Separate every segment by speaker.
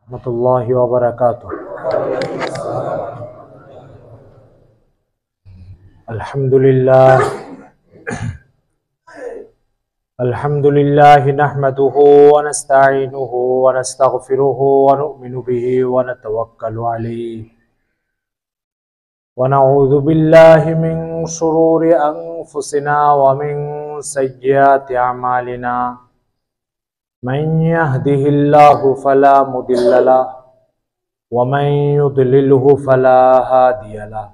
Speaker 1: रहमतुल्लाहि व बरकातुहू। अल्हम्दुलिल्लाह नहमदुहु व नस्तईनुहु व नस्तगफिरुहु व नु'मिनु बिही व नतवक्कलु अलैहि व नऊज़ु बिल्लाहि मिन शुरूरि अनफुसिना व मिन सय्यिआति अमालिना। मन यहदिहिल्लाहु फला मुदिल्ल लहु व मन युद्लिलहु फला हादिय लहु।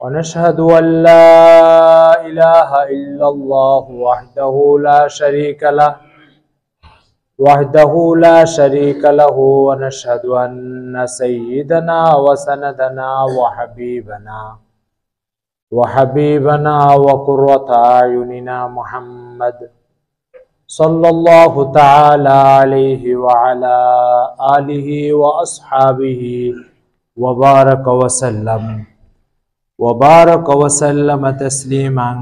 Speaker 1: व नशहदु अल्ला इलाहा इल्लल्लाहु वहदहु ला शरीक लहु व नशहदु अन्न सय्यिदना व सनदना व हबीबना व कुर्रत अयुनिना मुहम्मद सल्लल्लाहु तआला अलैहि व अला आलिहि व अस्हाबिहि व बारक व सल्लम तस्लीमन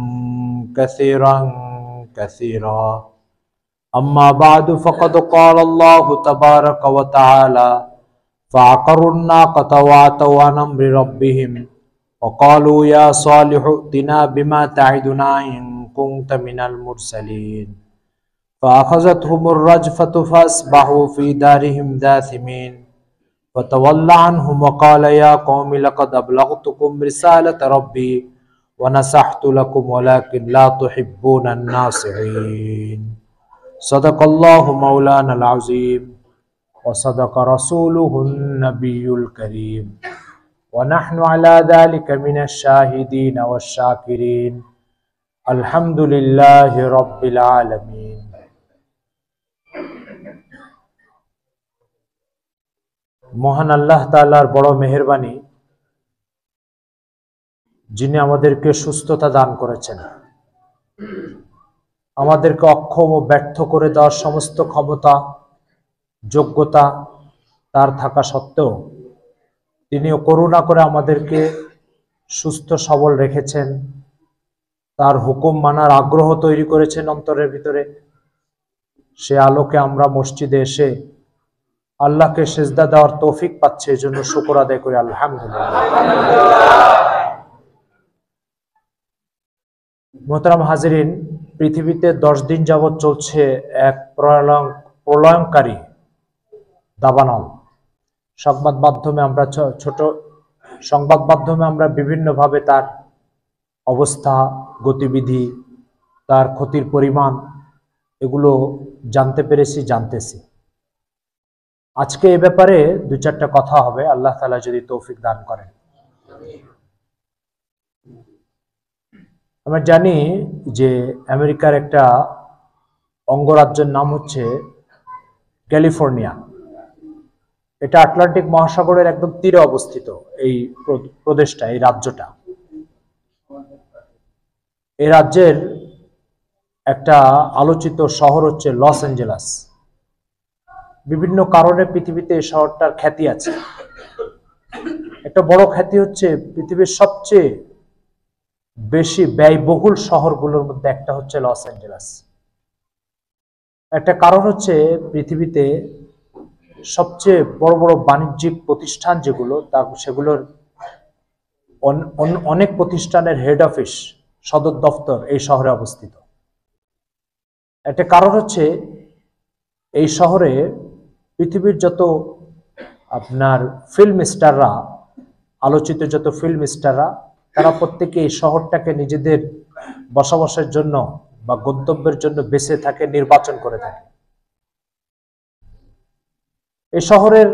Speaker 1: कसीरन कसीरा। अम्मा बाद फ़क़द क़ाल अल्लाहु तबारक व तआला फ़अक़रुन्नाक़त वअतौ अन अम्रि रब्बिहिम व क़ालू या सालिहु इतिना बिमा तइदुना इन कुन्त मिनल मुरसलीन फ़अख़ज़तहुमुर रजफ़तु फ़अस्बहू फ़ी दारिहिम जासिमीन फ़तवल्ला अन्हुम व क़ाल या क़ौमि लक़द अबलग़तुकुम रिसालत रब्बी व नसहतु लकुम वलाकिन ला तुहिब्बूनन नासिहीन। सदक़ल्लाहु मौलानल अज़ीम व सदक़ रसूलुहुन नबियुल करीम व नहनु अला ज़ालिका मिनश शाहिदीन वश्शाकिरीन। अल्हम्दुलिल्लाहि रब्बिल आलमीन। মহান আল্লাহ তাআলার বড় মেহেরবানি, যিনি আমাদেরকে সুস্থতা দান করেছেন, আমাদেরকে অক্ষম ও ব্যর্থ করে দেওয়ার সমস্ত ক্ষমতা যোগ্যতা তার থাকা সত্ত্বেও তিনিও করুণা করে আমাদেরকে সুস্থ সবল রেখেছেন, তার হুকুম মানার আগ্রহ তৈরি করেছেন অন্তরের ভিতরে। সে আলোকে আমরা মসজিদে এসে আল্লাহকে সিজদা দেওয়ার তৌফিক পাচ্ছে, এজন্য শুকর আদায় করি আলহামদুলিল্লাহ। মোহতারাম হাজিরিন, পৃথিবীতে 10 দিন যাবৎ চলছে এক প্রলয়ঙ্কারী দাবানল। সংবাদ মাধ্যমে আমরা ছোট সংবাদ মাধ্যমে আমরা বিভিন্নভাবে তার অবস্থা, গতিবিধি, তার ক্ষতির পরিমাণ এগুলো জানতে পেরেছি, জানতেছি। আজকে এ ব্যাপারে 2-4টা কথা হবে, আল্লাহ তাআলা যদি তৌফিক দান করেন। আমরা জানি যে আমেরিকার একটা অঙ্গরাজ্যের নাম হচ্ছে ক্যালিফোর্নিয়া। এটা আটলান্টিক মহাসাগরের একদম তীরে অবস্থিত এই প্রদেশটা, এই রাজ্যটা। এই রাজ্যের একটা আলোচিত শহর হচ্ছে লস অ্যাঞ্জেলাস। বিভিন্ন কারণে পৃথিবীতে এই শহরটার খ্যাতি আছে। একটা বড় খ্যাতি হচ্ছে পৃথিবীর সবচেয়ে বেশি ব্যয়বহুল শহরগুলোর মধ্যে একটা হচ্ছে লস অ্যাঞ্জেলাস। একটা কারণ হচ্ছে পৃথিবীতে সবচেয়ে বড় বড় বাণিজ্যিক প্রতিষ্ঠান যেগুলো, সেগুলোর অনেক প্রতিষ্ঠানের হেড অফিস, সদর দপ্তর এই শহরে অবস্থিত। একটা কারণ হচ্ছে এই শহরে পৃথিবীর যত আপনার ফিল্ম স্টাররা, আলোচিত যত ফিল্ম স্টাররা, তারা প্রত্যেকে এই শহরটাকে নিজেদের বসবাসের জন্য বা গন্তব্যের জন্য বেছে থাকে, নির্বাচন করে থাকে। এই শহরের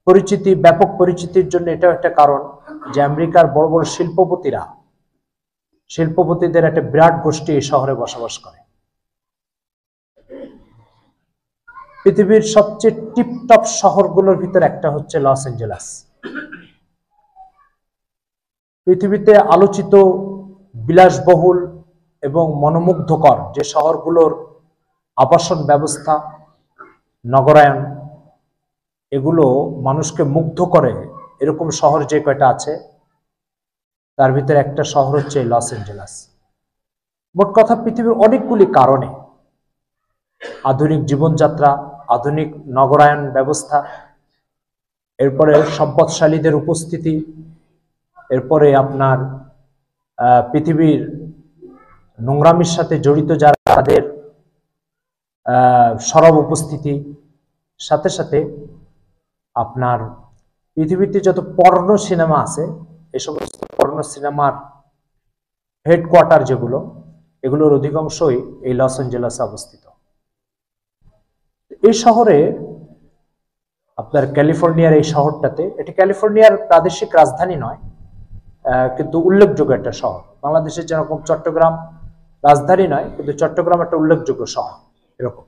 Speaker 1: পরিচিতি, ব্যাপক পরিচিতির জন্য এটাও একটা কারণ যে আমেরিকার বড় বড় শিল্পপতিদের একটা বিরাট গোষ্ঠী এই শহরে বসবাস করে। পৃথিবীর সবচেয়ে টিপটপ শহরগুলোর ভিতরে একটা হচ্ছে লস অ্যাঞ্জেলাস। পৃথিবীতে আলোচিত বিলাসবহুল এবং মনোমুগ্ধকর যে শহরগুলোর আবাসন ব্যবস্থা, নগরায়ন, এগুলো মানুষকে মুগ্ধ করে এরকম শহর যে কয়টা আছে, তার ভিতরে একটা শহর হচ্ছে লস অ্যাঞ্জেলাস। মোট কথা পৃথিবীর অনেকগুলি কারণে, আধুনিক জীবনযাত্রা, আধুনিক নগরায়ন ব্যবস্থা, এরপরে সম্পদশালীদের উপস্থিতি, এরপরে আপনার পৃথিবীর নোংরামির সাথে জড়িত যারা তাদের সরব উপস্থিতি, সাথে সাথে আপনার পৃথিবীতে যত পর্ণ সিনেমা আছে এই সমস্ত পর্ণ সিনেমার হেডকোয়ার্টার যেগুলো, এগুলোর অধিকাংশই এই লস অ্যাঞ্জেলেসে অবস্থিত। এই শহরে আপনার ক্যালিফোর্নিয়ার এই শহরটাতে, এটি ক্যালিফোর্নিয়ার প্রাদেশিক রাজধানী নয়, কিন্তু উল্লেখযোগ্য একটা শহর। বাংলাদেশের যেরকম চট্টগ্রাম রাজধানী নয়, কিন্তু চট্টগ্রাম একটা উল্লেখযোগ্য শহর, এরকম।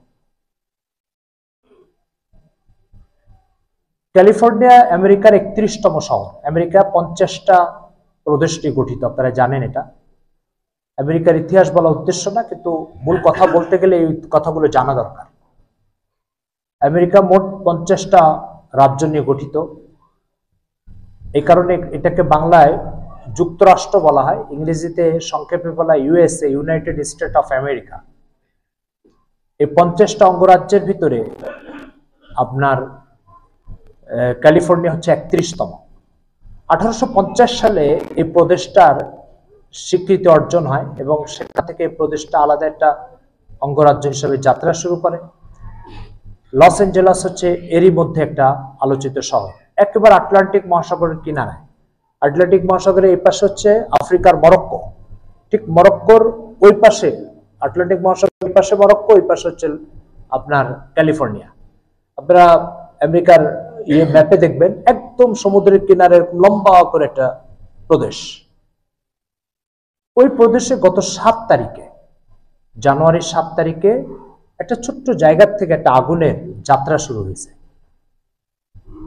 Speaker 1: ক্যালিফোর্নিয়া আমেরিকার 31তম শহর। আমেরিকা 50টা প্রদেশ নিয়ে গঠিত, আপনারা জানেন এটা। আমেরিকার ইতিহাস বলা উদ্দেশ্য না, কিন্তু মূল কথা বলতে গেলে এই কথাগুলো জানা দরকার। আমেরিকা মোট 50টা রাজ্য নিয়ে গঠিত। এই কারণে এটাকে বাংলায় যুক্তরাষ্ট্র বলা হয়, ইংরেজিতে সংক্ষেপে বলা হয় USA, United state of America. এই 50টা অঙ্গরাজ্যের ভিতরে আপনার ক্যালিফোর্নিয়া হচ্ছে 31তম। 1850 সালে এই প্রদেশটার স্বীকৃতি অর্জন হয় এবং সেখান থেকে এই প্রদেশটা আলাদা একটা অঙ্গরাজ্য হিসেবে যাত্রা শুরু করে। লস অ্যাঞ্জেলেস হচ্ছে এরই মধ্যে একটা আলোচিত শহর, একেবারে আটলান্টিক মহাসাগরের কিনারায়। আটলান্টিক মহাসাগরের এই পাশে হচ্ছে আফ্রিকার মরক্কো, ঠিক মরক্কোর ওই পাশে, আটলান্টিক মহাসাগরের ওই পাশে মরক্কো, ওই পাশে হচ্ছে আপনার ক্যালিফোর্নিয়া। আপনারা আমেরিকার ম্যাপে দেখবেন একদম সমুদ্রের কিনারে লম্বা করে একটা প্রদেশ। ওই প্রদেশে গত 7 তারিখে, জানুয়ারির 7 তারিখে একটা ছোট্ট জায়গার থেকে একটা আগুনের যাত্রা শুরু হয়েছে।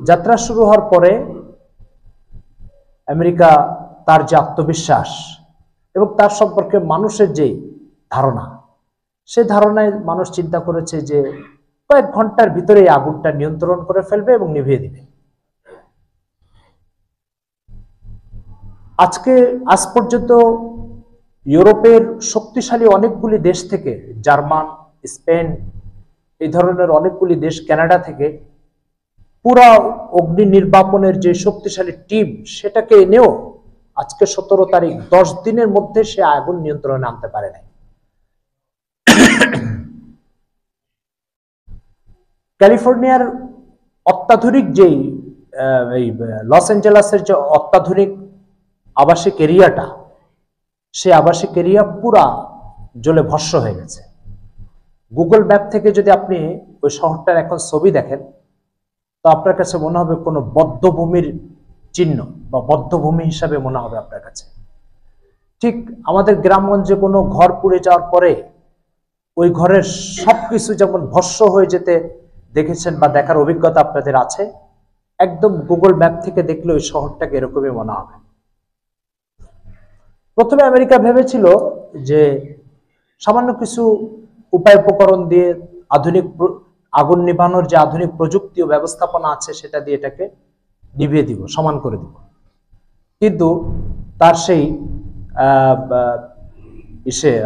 Speaker 1: যাত্রা শুরু হওয়ার পরে আমেরিকা তার যে আত্মবিশ্বাস এবং তার সম্পর্কে মানুষের যে ধারণা, সে ধারণায় মানুষ চিন্তা করেছে যে কয়েক ঘন্টার ভিতরে এই আগুনটা নিয়ন্ত্রণ করে ফেলবে এবং নিভিয়ে দিবে। আজ পর্যন্ত ইউরোপের শক্তিশালী অনেকগুলি দেশ থেকে, জার্মান, স্পেন, এই ধরনের অনেকগুলি দেশ, কানাডা থেকে পুরা অগ্নি নির্বাপনের যে শক্তিশালী টিম, সেটাকে এনেও আজকে 17 তারিখ 10 দিনের মধ্যে সে আগুন নিয়ন্ত্রণে আনতে পারে নাই। ক্যালিফোর্নিয়ার অত্যাধুনিক যেই এই লস অ্যাঞ্জেলেসের যে অত্যাধুনিক আবাসিক এরিয়াটা, সে আবাসিক এরিয়া পুরা জ্বলে ভস্ম হয়ে গেছে। গুগল ম্যাপ থেকে যদি আপনি ওই শহরটার এখন ছবি দেখেন, তো আপনার কাছে মনে হবে কোনো বদ্ধভূমির চিহ্ন বা বদ্ধভূমি হিসাবে মনে হবে আপনার কাছে। ঠিক আমাদের গ্রামগঞ্জে কোনো ঘর পুড়ে যাওয়ার পরে ওই ঘরের সবকিছু যেমন ভস্ম হয়ে যেতে দেখেছেন বা দেখার অভিজ্ঞতা আপনাদের আছে, একদম গুগল ম্যাপ থেকে দেখলে ওই শহরটাকে এরকমই মনে হবে। প্রথমে আমেরিকা ভেবেছিল যে সামান্য কিছু উপায় উপকরণ দিয়ে, আধুনিক আগুন নিভানোর যে আধুনিক প্রযুক্তি ও ব্যবস্থাপনা আছে সেটা দিয়ে এটাকে নিভিয়ে দিব, সমান করে দিব। কিন্তু তার সেই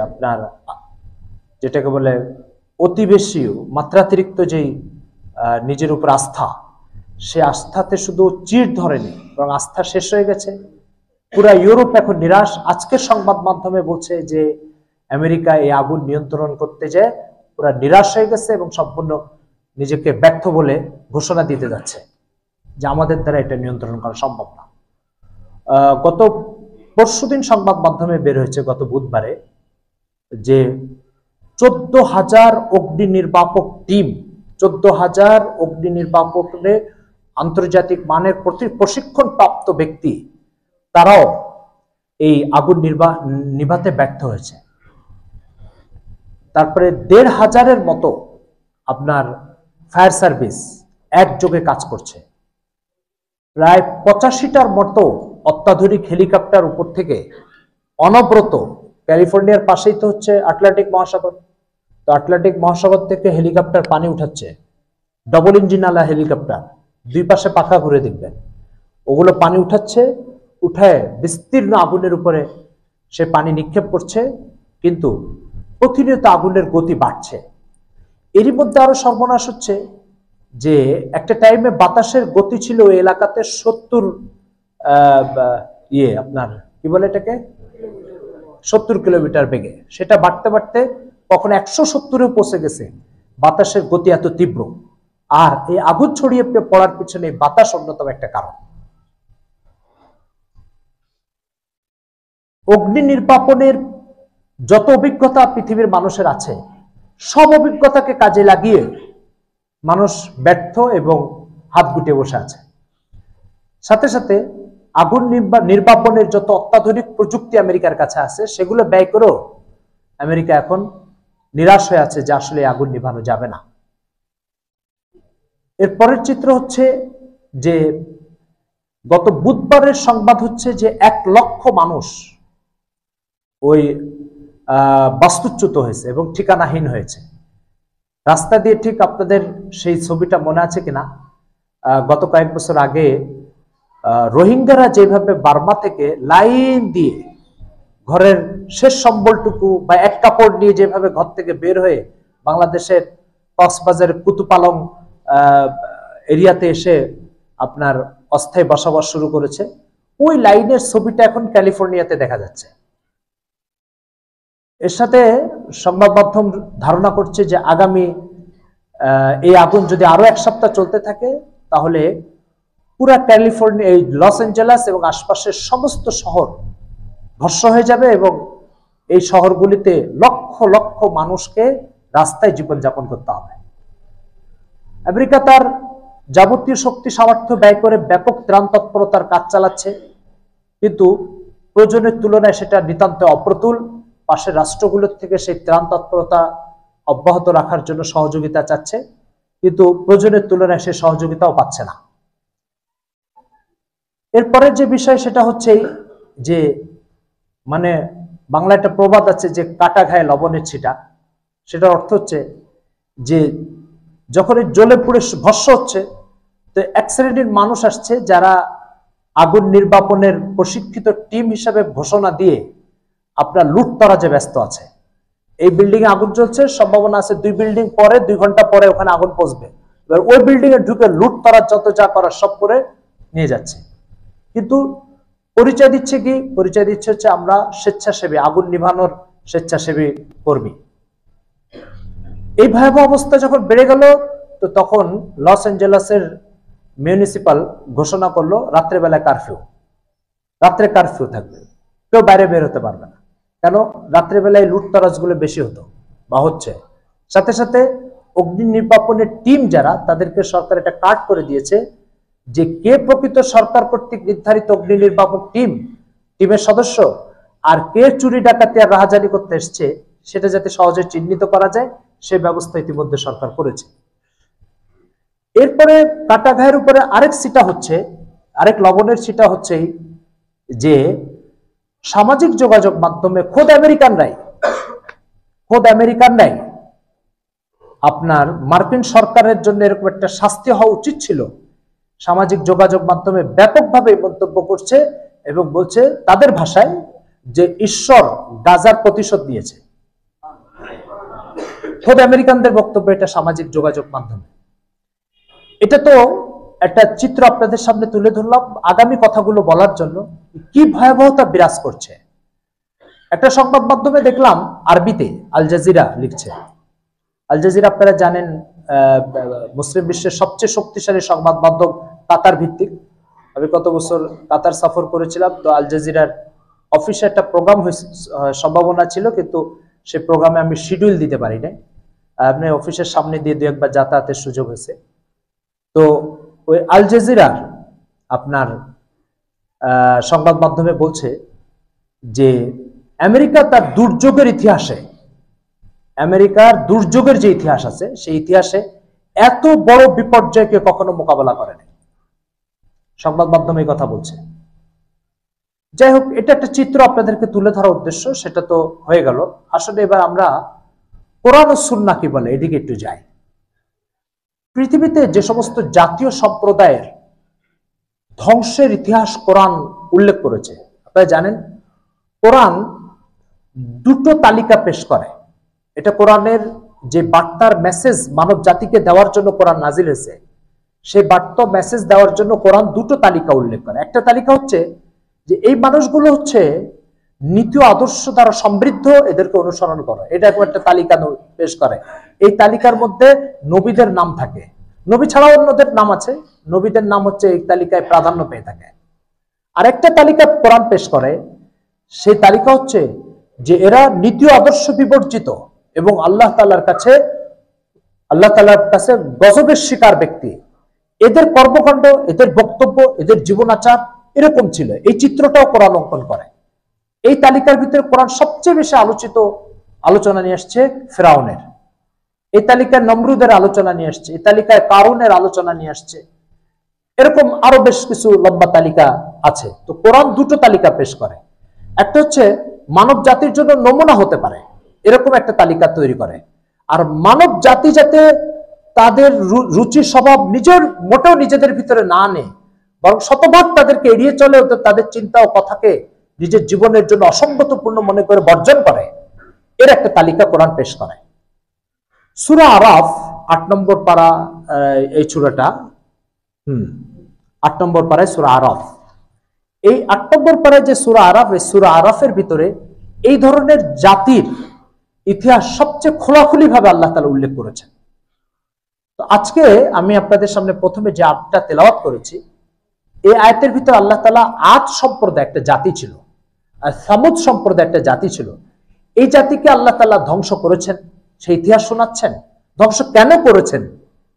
Speaker 1: আপনার যেটাকে বলে অতি বেশি মাত্রাতিরিক্ত যেই নিজের উপর আস্থা, সে আস্থাতে শুধু চির ধরেনি, এবং আস্থা শেষ হয়ে গেছে। পুরা ইউরোপ এখন নিরাশ। আজকের সংবাদ মাধ্যমে বলছে যে আমেরিকা এই আগুন নিয়ন্ত্রণ করতে যায় পুরা নিরাশ হয়ে গেছে এবং সম্পূর্ণ নিজেকে ব্যর্থ বলে ঘোষণা দিতে যাচ্ছে যে আমাদের দ্বারা এটা নিয়ন্ত্রণ করা সম্ভব না। গত পরশুদিন সংবাদ মাধ্যমে বের হয়েছে, গত বুধবারে, যে 14,000 অগ্নি নির্বাপক টিম, 14,000 অগ্নি নির্বাপকের আন্তর্জাতিক মানের প্রশিক্ষণ প্রাপ্ত ব্যক্তি, তারাও এই আগুন নিভাতে ব্যর্থ হয়েছে। তারপরে 1,500-এর মতো আপনার ফায়ার সার্ভিস একযোগে কাজ করছে। প্রায় 85টার মতো অত্যাধুনিক হেলিকপ্টার উপর থেকে অনবরত, ক্যালিফোর্নিয়ার পাশেই তো হচ্ছে আটলান্টিক মহাসাগর, তো আটলান্টিক মহাসাগর থেকে হেলিকপ্টার পানি উঠাচ্ছে, ডবল ইঞ্জিন আলা হেলিকপ্টার, দুই পাশে পাখা ঘুরে দেখবেন, ওগুলো পানি উঠাচ্ছে, উঠায় বিস্তীর্ণ আগুনের উপরে সে পানি নিক্ষেপ করছে। কিন্তু প্রতিনিয়ত আগুনের গতি বাড়ছে। এরই মধ্যে আরো সর্বনাশ হচ্ছে, যে একটা টাইমে বাতাসের গতি ছিল ওই এলাকাতে 70 আপনার কি বলে এটাকে 70 কিলোমিটার বেগে, সেটা বাড়তে বাড়তে কখনো 170-এও পৌঁছে গেছে। বাতাসের গতি এত তীব্র, আর এই আগুন ছড়িয়ে পড়ার পিছনে বাতাস অন্যতম একটা কারণ। অগ্নি নির্বাপনের যত অভিজ্ঞতা পৃথিবীর মানুষের আছে, সব অভিজ্ঞতাকে কাজে লাগিয়ে মানুষ ব্যর্থ এবং হাত গুটিয়ে বসে আছে। সাথে সাথে আগুন নির্বাপনের যত অত্যাধুনিক প্রযুক্তি আমেরিকার কাছে আছে, সেগুলো ব্যয় করেও আমেরিকা এখন নিরাশ হয়ে আছে যে আসলে আগুন নিভানো যাবে না। এর পরের চিত্র হচ্ছে যে গত বুধবারের সংবাদ হচ্ছে যে 1 লক্ষ মানুষ ওই বাস্তুচ্যুত হয়েছে এবং ঠিকানাহীন হয়েছে রাস্তা দিয়ে। ঠিক আপনাদের সেই ছবিটা মনে আছে কিনা, গত কয়েক বছর আগে রোহিঙ্গারা যেভাবে বার্মা থেকে লাইন দিয়ে ঘরের শেষ সম্বলটুকু বা এক কাপড় নিয়ে যেভাবে ঘর থেকে বের হয়ে বাংলাদেশের কক্সবাজারের কুতুপালং এরিয়াতে এসে আপনার অস্থায়ী বসবাস শুরু করেছে, ওই লাইনের ছবিটা এখন ক্যালিফোর্নিয়াতে দেখা যাচ্ছে। এর সাথে সংবাদ মাধ্যম ধারণা করছে যে আগামী এই আগুন যদি আরো 1 সপ্তাহ চলতে থাকে, তাহলে পুরা ক্যালিফোর্নিয়া, এই লস অ্যাঞ্জেলাস এবং আশপাশের সমস্ত শহর ধ্বংস হয়ে যাবে এবং এই শহরগুলিতে লক্ষ লক্ষ মানুষকে রাস্তায় জীবনযাপন করতে হবে। আমেরিকা তার যাবতীয় শক্তি সামর্থ্য ব্যয় করে ব্যাপক ত্রাণ তৎপরতার কাজ চালাচ্ছে, কিন্তু প্রয়োজনের তুলনায় সেটা নিতান্ত অপ্রতুল। পাশের রাষ্ট্রগুলোর থেকে সেই ত্রাণ তৎপরতা অব্যাহত রাখার জন্য সহযোগিতা চাচ্ছে, কিন্তু প্রয়োজনের তুলনায় সে সহযোগিতাও পাচ্ছে না। এরপরে যে বিষয় সেটা হচ্ছে যে মানে বাংলা একটা প্রবাদ আছে যে কাটা ঘায়ে লবণের ছিটা। সেটার অর্থ হচ্ছে যে যখন এই জ্বলে পুড়ে ভস্ম হচ্ছে, তো এক শ্রেণীর মানুষ আসছে যারা আগুন নির্বাপনের প্রশিক্ষিত টিম হিসাবে ঘোষণা দিয়ে আপনার লুটতরাজে ব্যস্ত আছে। এই বিল্ডিং এ আগুন জ্বলছে, সম্ভাবনা আছে 2 বিল্ডিং পরে 2 ঘন্টা পরে ওখানে আগুন পৌঁছবে। এবার ওই বিল্ডিং এ ঢুকে লুটতরাজ যত যা করার সব করে নিয়ে যাচ্ছে, কিন্তু পরিচয় দিচ্ছে কি? পরিচয় দিচ্ছে হচ্ছে আমরা স্বেচ্ছাসেবী, আগুন নিভানোর স্বেচ্ছাসেবী কর্মী। এই ভয়াবহ অবস্থা যখন বেড়ে গেল, তো তখন লস অ্যাঞ্জেলাসের মিউনিসিপাল ঘোষণা করলো রাত্রেবেলায় কারফিউ, রাত্রে কারফিউ থাকবে, কেউ বাইরে বের হতে পারবে না। কেন? রাত্রেবেলায় লুটতরাজগুলো বেশি হতো বা হচ্ছে। সাথে সাথে অগ্নি নির্বাপনের টিম যারা, তাদেরকে সরকার একটা কার্ড করে দিয়েছে যে কে প্রকৃত সরকার কর্তৃক নির্ধারিত অগ্নি নির্বাপক টিমের সদস্য, আর কে চুরি ডাকাতি আর রাহাজানি করতে এসছে, সেটা যাতে সহজে চিহ্নিত করা যায় সে ব্যবস্থা ইতিমধ্যে সরকার করেছে। এরপরে কাটা ঘায়ের উপরে আরেক সিটা হচ্ছে, আরেক লবণের সিটা হচ্ছে যে সামাজিক যোগাযোগ মাধ্যমে খোদ আমেরিকানরাই আপনার মার্কিন সরকারের জন্য এরকম একটা শাস্তি হওয়া উচিত ছিল, সামাজিক যোগাযোগ মাধ্যমে ব্যাপকভাবে মন্তব্য করছে এবং বলছে তাদের ভাষায় যে ঈশ্বর গাজার প্রতিশোধ নিয়েছে। খোদ আমেরিকানদের বক্তব্য এটা সামাজিক যোগাযোগ মাধ্যমে। এটা তো একটা চিত্র আপনাদের সামনে তুলে ধরলাম আগামী কথাগুলো বলার জন্য কি ভয়াবহতা বিরাজ করছে। একটা সংবাদ মাধ্যমে দেখলাম আরবিতে, আল জাজিরা লিখছে। আল জাজিরা আপনারা জানেন মুসলিম বিশ্বের সবচেয়ে শক্তিশালী সংবাদ মাধ্যম, কাতার ভিত্তিক। আমি কত বছর কাতার সফর করেছিলাম, তো আল জাজিরার অফিসে একটা প্রোগ্রাম সম্ভাবনা ছিল, কিন্তু সেই প্রোগ্রামে আমি শিডিউল দিতে পারি নাই। আপনি অফিসের সামনে দিয়ে 2 একবার যাতায়াতের সুযোগ হয়েছে। তো ওই আল জাজিরার আপনার সংবাদ মাধ্যমে বলছে যে আমেরিকা তার দুর্যোগের ইতিহাসে, আমেরিকার দুর্যোগের যে ইতিহাস আছে সেই ইতিহাসে এত বড় বিপর্যয়কে কখনো মোকাবেলা করেনি। সংবাদ মাধ্যমে এই কথা বলছে। যাই হোক, এটা একটা চিত্র আপনাদেরকে তুলে ধরার উদ্দেশ্য, সেটা তো হয়ে গেল। আসলে এবার আমরা কোরআন ও সুন্নাহ কি বলে এদিকে একটু যাই। পৃথিবীতে যে সমস্ত জাতীয় সম্প্রদায়ের ধ্বংসের ইতিহাস কোরআন উল্লেখ করেছে, আপনারা জানেন কোরআন 2টো তালিকা পেশ করে। এটা কোরআনের যে বার্তার মেসেজ মানব জাতিকে দেওয়ার জন্য কোরআন নাজিল হয়েছে, সেই বার্তা মেসেজ দেওয়ার জন্য কোরআন দুটো তালিকা উল্লেখ করে। একটা তালিকা হচ্ছে যে এই মানুষগুলো হচ্ছে নীতি ও আদর্শ দ্বারা সমৃদ্ধ, এদেরকে অনুসরণ করো, এটা একটা তালিকা পেশ করে। এই তালিকার মধ্যে নবীদের নাম থাকে, নবী ছাড়াও অন্যদের নাম আছে, নবীদের নাম হচ্ছে এই তালিকায় প্রাধান্য পেয়ে থাকে। আরেকটা তালিকা কোরআন পেশ করে, সেই তালিকা হচ্ছে যে এরা নীতি ও আদর্শ বিবর্জিত এবং আল্লাহ তাআলার কাছে গজবের শিকার ব্যক্তি। এদের কর্মকাণ্ড, এদের বক্তব্য, এদের জীবনাচার এরকম ছিল। এই চিত্রটাও কোরআন অঙ্কন করে। এই তালিকার ভিতরে কোরআন সবচেয়ে বেশি আলোচনা নিয়ে আসছে ফেরাউনের, এই তালিকায় নমরুদের আলোচনা নিয়ে আসছে, এই তালিকায় কারুনের আলোচনা নিয়ে আসছে। এরকম আরো বেশ কিছু লম্বা তালিকা আছে। তো কোরআন দুটো তালিকা পেশ করে, একটা হচ্ছে মানব জাতির জন্য নমুনা হতে পারে এরকম একটা তালিকা তৈরি করে, আর মানব জাতি যাতে তাদের রুচি স্বভাব মোটেও নিজেদের ভিতরে না নেয়, বরং শতভাগ তাদেরকে এড়িয়ে চলে, তাদের চিন্তা ও কথাকে নিজের জীবনের জন্য অসঙ্গতপূর্ণ মনে করে বর্জন করে, এর একটা তালিকা কোরআন পেশ করে। সূরা আরাফ ৮ নম্বর পারা, এই সূরাটা ৮ নম্বর পারায় সূরা আরাফ। এই ৮ নম্বর পারায় যে সূরা আরাফ, এই সূরা আরাফের ভিতরে এই ধরনের জাতির ইতিহাস সবচেয়ে খোলাখুলি ভাবে আল্লাহ তাআলা উল্লেখ করেছেন। তো আজকে আমি আপনাদের সামনে প্রথমে যে আয়াতটা তেলাওয়াত করেছি, এই আয়াতের ভিতরে আল্লাহ তাআলা আদ সম্প্রদায় একটা জাতি ছিল আর সামুদ সম্প্রদায় একটা জাতি ছিল। এই জাতিকে আল্লাহ তাআলা ধ্বংস করেছেন, সেই ইতিহাস শোনাচ্ছেন। ধ্বংস কেন করেছেন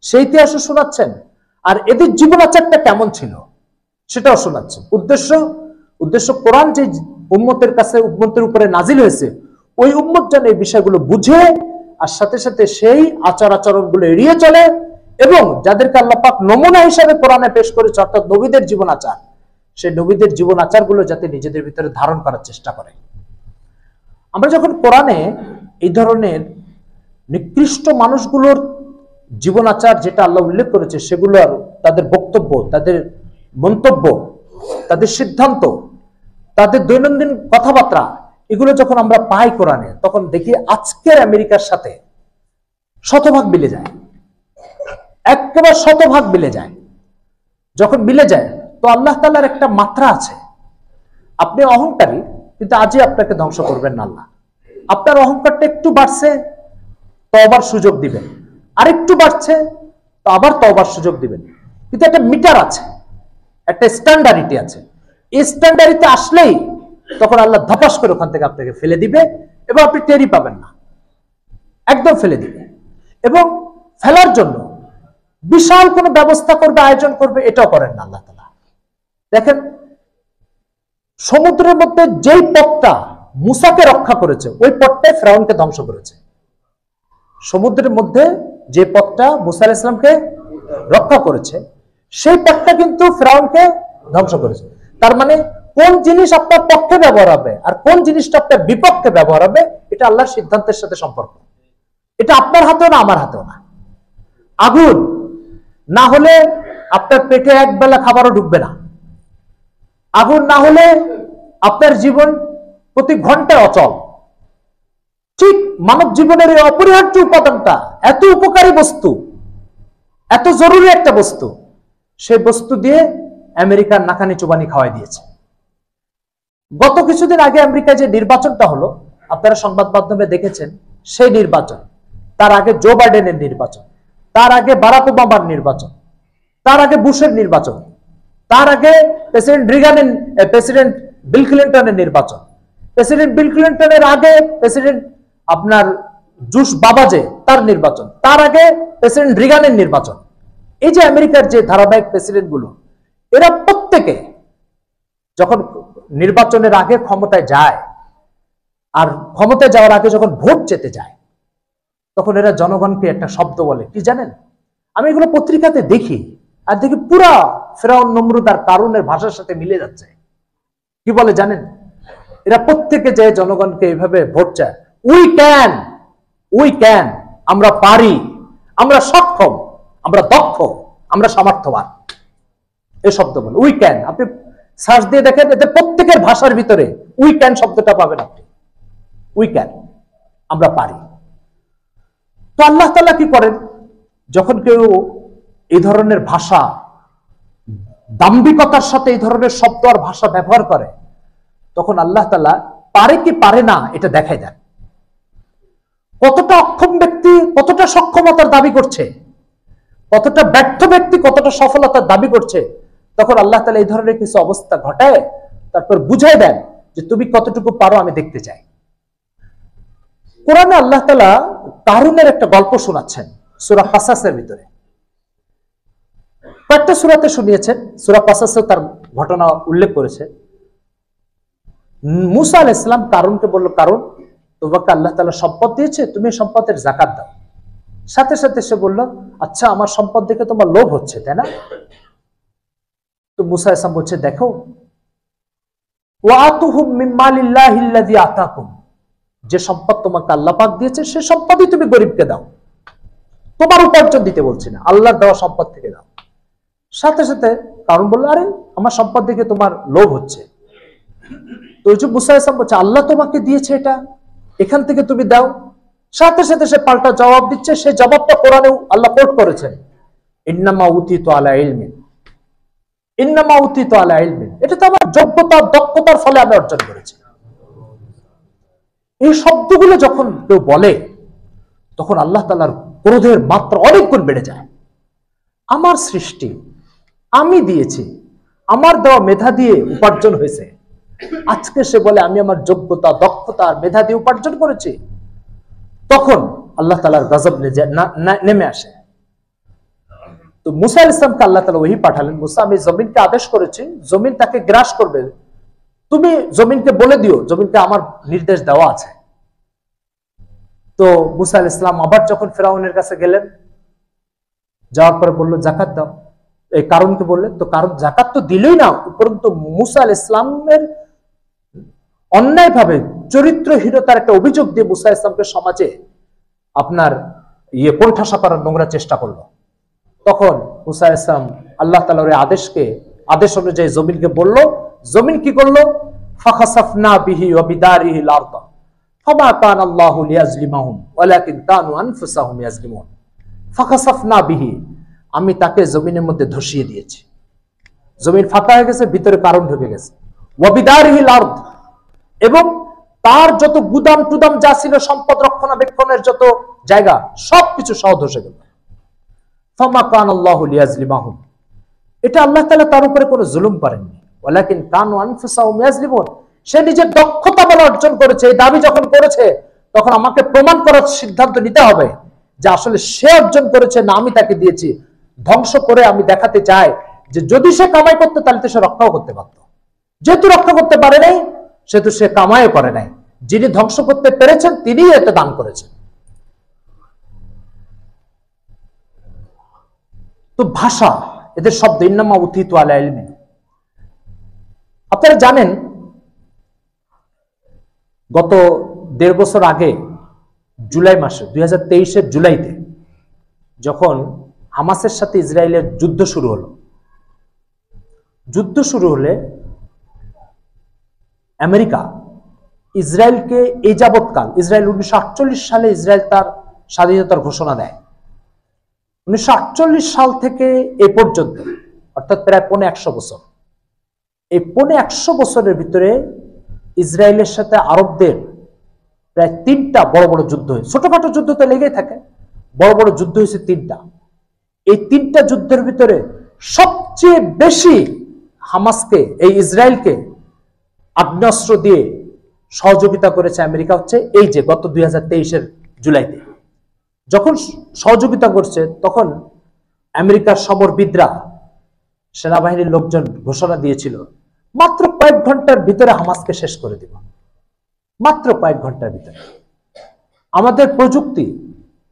Speaker 1: সেই ইতিহাসও শোনাচ্ছেন, আর এদের জীবনাচারটা কেমন ছিল সেটাও শোনাচ্ছেন। উদ্দেশ্য কোরআন যে উম্মতের উপরে নাজিল হয়েছে, ওই উম্মত যেন এই বিষয়গুলো বুঝে আর সাথে সাথে সেই আচরণগুলো এড়িয়ে চলে, এবং যাদেরকে আল্লাহ পাক নমুনা হিসাবে কোরআনে পেশ করেছে অর্থাৎ নবীদের জীবন আচার, সেই নবীদের জীবন আচারগুলো যাতে নিজেদের ভিতরে ধারণ করার চেষ্টা করে। আমরা যখন কোরআনে এই ধরনের নিকৃষ্ট মানুষগুলোর জীবন আচার যেটা আল্লাহ উল্লেখ করেছে, সেগুলো আর তাদের বক্তব্য, তাদের মন্তব্য, তাদের সিদ্ধান্ত, তাদের দৈনন্দিন কথাবার্তা, এগুলো যখন আমরা পাই কোরআনে, তখন দেখি আজকের আমেরিকার সাথে শতভাগ মিলে যায়, একেবারে শতভাগ মিলে যায়। যখন মিলে যায় তো আল্লাহ তাআলার একটা মাত্রা আছে। আপনি অহংকারী, কিন্তু আজই আপনাকে ধ্বংস করবেন না আল্লাহ। আপনার অহংকারটা একটু বাড়ছে, তওবার সুযোগ দিবেন, আরেকটু বাড়ছে তো আবার তওবার সুযোগ দিবেন। কিন্তু একটা মিটার আছে, একটা স্ট্যান্ডার্ডিটি আছে। এই স্ট্যান্ডার্ডিতে আসলেই তখন আল্লাহ ধপাস করে ওখান থেকে আপনাকে ফেলে দিবে এবং আপনি টেরই পাবেন না, একদম ফেলে দিবে। এবং ফেলার জন্য বিশাল কোনো ব্যবস্থা করবে, আয়োজন করবে, এটাও করেন না আল্লাহ তাআলা। দেখেন, সমুদ্রের মধ্যে যেই পথটা মুসাকে রক্ষা করেছে, ওই পথটাই ফেরাউনকে ধ্বংস করেছে। সমুদ্রের মধ্যে যে পথটা মুসা আলাইহিস সালামকে রক্ষা করেছে, সেই পথটা কিন্তু ফেরাউনকে ধ্বংস করেছে। তার মানে কোন জিনিস আপনার পক্ষে ব্যবহার হবে আর কোন জিনিসটা আপনার বিপক্ষে ব্যবহার হবে, এটা আল্লাহর সিদ্ধান্তের সাথে সম্পর্ক। এটা আপনার হাতেও না, আমার হাতেও না। আগুন না হলে আপনার পেটে এক বেলা খাবারও ঢুকবে না। আগুন না হলে আপনার জীবন প্রতি ঘন্টায় অচল। ঠিক মানব জীবনের এই অপরিহার্য উপাদানটা, এত উপকারী বস্তু, এত জরুরি একটা বস্তু, সেই বস্তু দিয়ে আমেরিকার নাকানি চুবানি খাওয়াই দিয়েছে। গত কিছুদিন আগে আমেরিকায় যে নির্বাচনটা হলো, আপনারা সংবাদ মাধ্যমে দেখেছেন, সেই নির্বাচন, তার আগে জো বাইডেনের নির্বাচন, তার আগে বারাক ওবামার নির্বাচন, তার আগে বুশের নির্বাচন, তার আগে প্রেসিডেন্ট বিল ক্লিন্টনের নির্বাচন, প্রেসিডেন্ট বিল ক্লিন্টনের আগে প্রেসিডেন্ট আপনার জুশ বাবাজে তার নির্বাচন, তার আগে প্রেসিডেন্ট রিগানের নির্বাচন। এই যে আমেরিকার যে ধারাবাহিক প্রেসিডেন্ট গুলো, এরা প্রত্যেকে যখন নির্বাচনের আগে ক্ষমতায় যায় আর ক্ষমতায় যাওয়ার আগে যখন ভোট চেতে যায়, তখন এরা জনগণকে একটা শব্দ বলে, কি জানেন? আমি এগুলো পত্রিকাতে দেখি আর দেখি পুরা ফেরাউন, নমরুদ আর কারুনের ভাষার সাথে মিলে যাচ্ছে। কি বলে জানেন? এরা প্রত্যেকে যে জনগণকে এইভাবে ভোট চায়, উই ক্যান, আমরা পারি, আমরা সক্ষম, আমরা দক্ষ, আমরা সামর্থ্যবান, এই শব্দ বলে উই ক্যান। আপনি সার্চ দিয়ে দেখেন, এদের প্রত্যেকের ভাষার ভিতরে উই ক্যান শব্দটা পাবেন আপনি। উই ক্যান, আমরা পারি। তো আল্লাহ তাআলা কি করেন, যখন কেউ এই ধরনের ভাষা, দাম্ভিকতার সাথে এই ধরনের শব্দ আর ভাষা ব্যবহার করে, তখন আল্লাহ তাআলা পারে কি পারে না এটা দেখাই দেন। কতটা অক্ষম ব্যক্তি কতটা সক্ষমতার দাবি করছে, কতটা ব্যর্থ ব্যক্তি কতটা সফলতার দাবি করছে, তখন আল্লাহ তাআলা এই ধরনের কিছু অবস্থা ঘটায় তারপর বুঝাই দেন যে তুমি কতটুকু পারো আমি দেখতে চাই। কোরআনে আল্লাহ তাআলা কারুনের একটা গল্প শোনাচ্ছেন সূরা কাসাসের ভিতরে। কয়েকটা সূরাতে শুনিয়েছেন, সূরা কাসাসে তার ঘটনা উল্লেখ করেছে। মুসা আলাইহিস সালাম কারুনকে বলল, কারুন, তোমাকে আল্লাহ তাআলা সম্পদ দিয়েছে, তুমি সম্পদের যাকাত দাও। সাথে সাথে সে বলল, আচ্ছা আমার সম্পদ দেখে তোমার লোভ হচ্ছে তাই না? তো মুসা আলাইহিস সালাম বলছে, দেখো, ওয়াতুহুম মিন মালিল্লাহিল্লাযী আতাকুম, যে সম্পদ তোমাকে আল্লাহ পাক দিয়েছে সে সম্পদই তুমি গরিবকে দাও, তোমার উপার্জন দিতে বলছি না, আল্লাহর দেওয়া সম্পদ থেকে দাও। সাথে সাথে কারণ বলল, আরে আমার সম্পদ দেখে তোমার লোভ হচ্ছে। তো ওই যে মুসা আলাইহিস সালাম বলছে, আল্লাহ তোমাকে দিয়েছে এটা, এখান থেকে তুমি দাও। সাথে সাথে সে পাল্টা জবাব দিচ্ছে, সে জবাবটা কোরআনে আল্লাহ কোট করেছেন, ইন্নামা উতিতু আলা ইলমিন, ইন্নামা উতিতু আলা ইলমিন, এটা তো আমার যোগ্যতা দক্ষতার ফলে আমি অর্জন করেছি। এই শব্দগুলো যখন কেউ বলে তখন আল্লাহ তাআলার ক্রোধের মাত্রা অনেক গুণ বেড়ে যায়। আমার সৃষ্টি, আমি দিয়েছি, আমার দেওয়া মেধা দিয়ে উপার্জন হয়েছে, আজকে সে বলে আমি আমার যোগ্যতা দক্ষতা আর মেধা দিয়ে উপার্জন করেছি, তখন আল্লাহ তাআলার গজব নেমে আসে। তো মুসা আলাইহিস সালামকে আল্লাহ তাআলা ওহী পাঠালেন, মুসা আমি জমিনকে আদেশ করেছি, জমিন তাকে গ্রাস করবে, তুমি জমিনকে বলে দিও, জমিনকে আমার নির্দেশ দেওয়া আছে। তো মুসা আলাইহিস সালাম আবার যখন ফিরাউনের কাছে গেলেন, যাওয়ার পরে বললো যাকাত দাও, এই কারণকে বললেন, তো কারণ যাকাত তো দিলই না, উপরন্তু মুসা আলাইহিস সালামের অন্যায়ভাবে চরিত্রহীনতার একটা অভিযোগ দিয়ে মুসা আলাইহিস সালামকে সমাজে আপনার কোণঠাসা করার নোংরা চেষ্টা করলো। তখন মুসা আলাইহিস সালাম আল্লাহ তাআলার আদেশ অনুযায়ী জমিনকে বলল, জমিন কি করলো, ফাখাসাফনা বিহি ওয়া বিদারিহিল আরদ ফামা কানা আল্লাহু লিয়াজলিমাহুম ওয়ালাকিন কানু আনফুসাহুম ইয়াজলিমুন। ফাখাসাফনা বিহি, আমি তাকে জমিনের মধ্যে ধসিয়ে দিয়েছি, জমিন ফাঁকা হয়ে গেছে, ভিতরে কারণ ঢুকে গেছে। ওয়া বিদারিহিল আরদ, এবং তার যত গুদাম টুদাম যা ছিল, সম্পদ রক্ষণাবেক্ষণের যত জায়গা, সবকিছু সহ ধসে গেল। ফামা কানা আল্লাহু লিয়াজলিমাহুম, এটা আল্লাহ তাআলা তার উপরে কোনো জুলুম করেননি, ওয়ালাকিন কানু আনফুসাহুম ইয়াজলিমুন, সে নিজের দক্ষতা বলে অর্জন করেছে। এই দাবি যখন করেছে তখন আমাকে প্রমাণ করার সিদ্ধান্ত নিতে হবে যে আসলে সে অর্জন করেছে না আমি তাকে দিয়েছি। ধ্বংস করে আমি দেখাতে চাই যে যদি সে কামাই করতে তাহলে তো সে রক্ষাও করতে পারত, যেহেতু রক্ষা করতে পারে নাই সেহেতু সে কামাইও করে নাই, যিনি ধ্বংস করতে পেরেছেন তিনিই এটা দান করেছেন। তো ভাষা, এদের শব্দ ইন্নামা উতিতু আলা ইলমিন। আপনারা জানেন গত 1.5 বছর আগে জুলাই মাসে 2023-এর জুলাইতে যখন হামাসের সাথে ইসরায়েলের যুদ্ধ শুরু হলো, যুদ্ধ শুরু হলে আমেরিকা ইসরায়েলকে এই যাবৎকাল, ইসরায়েল 1948 সালে ইসরায়েল তার স্বাধীনতার ঘোষণা দেয়, 1948 সাল থেকে এ পর্যন্ত অর্থাৎ প্রায় 100 বছর, এই 100 বছরের ভিতরে ইসরায়েলের সাথে আরবদের প্রায় 3টা বড় বড় যুদ্ধ হয়েছে। ছোটখাটো যুদ্ধ তো লেগেই থাকে, বড় বড় যুদ্ধ হয়েছে 3টা। এই 3টা যুদ্ধের ভিতরে সবচেয়ে বেশি হামাসকে, এই ইসরায়েলকে আগ্নেয়াস্ত্র দিয়ে সহযোগিতা করেছে আমেরিকা হচ্ছে এই যে গত 2023-এর জুলাইতে। যখন সহযোগিতা করছে তখন আমেরিকার সমরবিদরা, সেনাবাহিনীর লোকজন ঘোষণা দিয়েছিল মাত্র কয়েক ঘন্টার ভিতরে হামাসকে শেষ করে দিব, মাত্র কয়েক ঘন্টার ভিতরে। আমাদের প্রযুক্তি,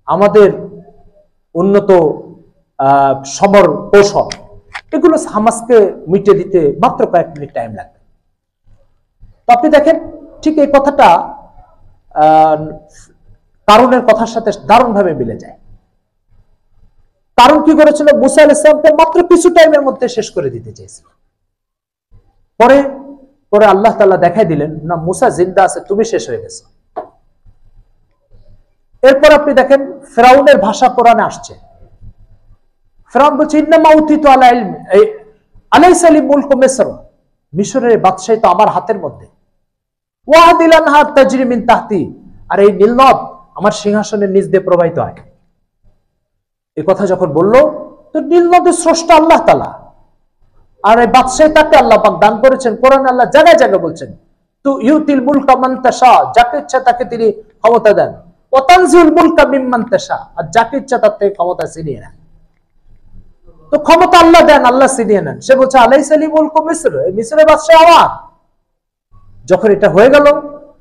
Speaker 1: আমাদের উন্নত সমর কৌশল, এগুলো হামাসকে মিটে দিতে মাত্র কয়েক মিনিট টাইম লাগবে। তো আপনি দেখেন ঠিক এই কথাটা কারণের কথার সাথে দারুণভাবে মিলে যায়। কারণ কি করেছিল, মুসা আলাইহিস সালামকে মাত্র কিছু টাইমের মধ্যে শেষ করে দিতে চেয়েছিল। পরে পরে আল্লাহ তাআলা দেখাই দিলেন, না মুসা জিন্দা আছে, তুমি শেষ হয়ে গেছো। এরপর আপনি দেখেন ফেরাউনের ভাষা কোরআনে আসছে। ফেরাউন বলছে ইন্নামা উতিতু আলা ইলমি আলাইসা লি মুলকু মিসর, মিশরের বাদশাহী তো আমার হাতের মধ্যে। ওয়াহাদিল আনহার তাজরি মিন তাহতি, আর এই নীল নদ আমার সিংহাসনের নিচ দিয়ে প্রবাহিত হয়। এই কথা যখন বলল, তো নীল নদের স্রষ্টা আল্লাহ তাআলা, আর এই বাদশাহী তাকে আল্লাহ পাক দান করেছেন। কোরআন আল্লাহ জায়গায় জায়গায় বলছেন তু ইউতিল মুলকা মান তাশা, যাকে ইচ্ছা তাকে তিনি ক্ষমতা দেন। ওয়া তানজিউল মুলকা মিম্মান তাশা, আর যাকে ইচ্ছা তার থেকে ক্ষমতা ছিনিয়ে নেন। তো ক্ষমতা আল্লাহ দেন, আল্লাহ ছিনিয়ে নেন। সে বলছে আলাইসা লি মুলকু মিসর, এই মিসরের বাদশাহ আমার। যখন এটা হয়ে গেল,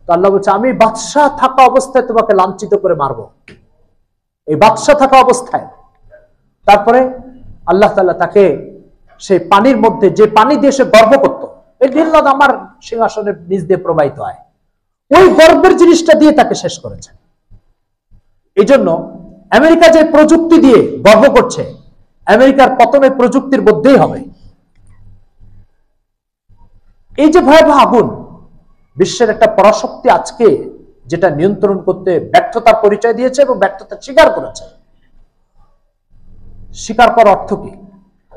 Speaker 1: তো আল্লাহ বলছে আমি বাদশাহ থাকা অবস্থায় তোমাকে লাঞ্ছিত করে মারবো, এই বাদশাহ থাকা অবস্থায়। তারপরে আল্লাহ তাআলা তাকে সেই পানির মধ্যে, যে পানি দিয়ে সে গর্ব করত, এই নীল নদ আমার সিংহাসনের নিচ দিয়ে প্রবাহিত হয়, ওই গর্বের জিনিসটা দিয়ে তাকে শেষ করেছে। এই জন্য আমেরিকা যে প্রযুক্তি দিয়ে গর্ব করছে, আমেরিকার পতন এই প্রযুক্তির মধ্যেই হবে। এই যে ভয়াবহ আগুন, বিশ্বের একটা পরাশক্তি আজকে যেটা নিয়ন্ত্রণ করতে ব্যর্থতার পরিচয় দিয়েছে এবং ব্যর্থতা স্বীকার করেছে। স্বীকার করার অর্থ কি?